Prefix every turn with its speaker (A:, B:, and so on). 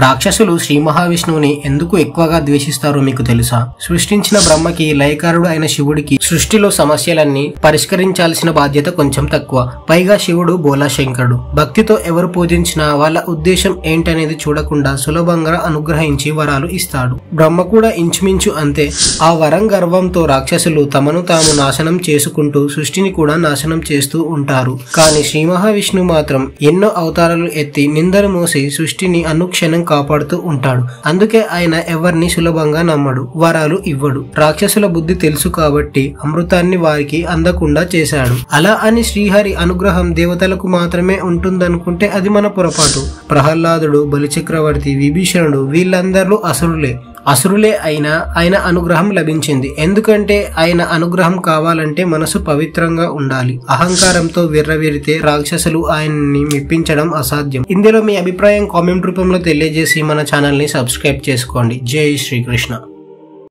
A: రాక్షసులు శ్రీ మహావిష్ణువుని ఎందుకు ఎక్కువగా ద్వేషిస్తారో మీకు తెలుసా? సృష్టించిన బ్రహ్మకి లయకారుడు అయిన శివుడికి సృష్టిలో సమస్యలన్నీ పరిష్కరించాల్సిన బాధ్యత కొంచెం తక్కువ. పైగా శివుడు బోలాశంకరుడు. భక్తితో ఎవరు పూజించినా వాళ్ళ ఉద్దేశం ఏంటనేది చూడకుండా సులభంగా అనుగ్రహించి వరాలు ఇస్తాడు. బ్రహ్మ కూడా ఇంచుమించు అంతే. ఆ వరం గర్వంతో రాక్షసులు తమను తాము నాశనం చేసుకుంటూ సృష్టిని కూడా నాశనం చేస్తూ ఉంటారు. కానీ శ్రీ మహావిష్ణువు మాత్రం ఎన్నో అవతారాలు ఎత్తి నిందలు మోసి సృష్టిని అనుక్షణం కాపాడుతూ ఉంటాడు. అందుకే ఆయన ఎవరిని సులభంగా నమ్మడు, వరాలు ఇవ్వడు. రాక్షసుల బుద్ధి తెలుసు కాబట్టి అమృతాన్ని వారికి అందకుండా చేశాడు. అలా అని శ్రీహరి అనుగ్రహం దేవతలకు మాత్రమే ఉంటుందనుకుంటే అది మన పొరపాటు. ప్రహ్లాదుడు, బలిచక్రవర్తి, విభీషణుడు వీళ్ళందరూ అసురులే అయినా ఆయన అనుగ్రహం లభించింది. ఎందుకంటే ఆయన అనుగ్రహం కావాలంటే మనసు పవిత్రంగా ఉండాలి. అహంకారంతో విర్రవీరితే రాక్షసులు ఆయన్ని మెప్పించడం అసాధ్యం. ఇందులో మీ అభిప్రాయం కామెంట్ రూపంలో తెలియజేసి మన ఛానల్ ని సబ్స్క్రైబ్ చేసుకోండి. జై శ్రీకృష్ణ.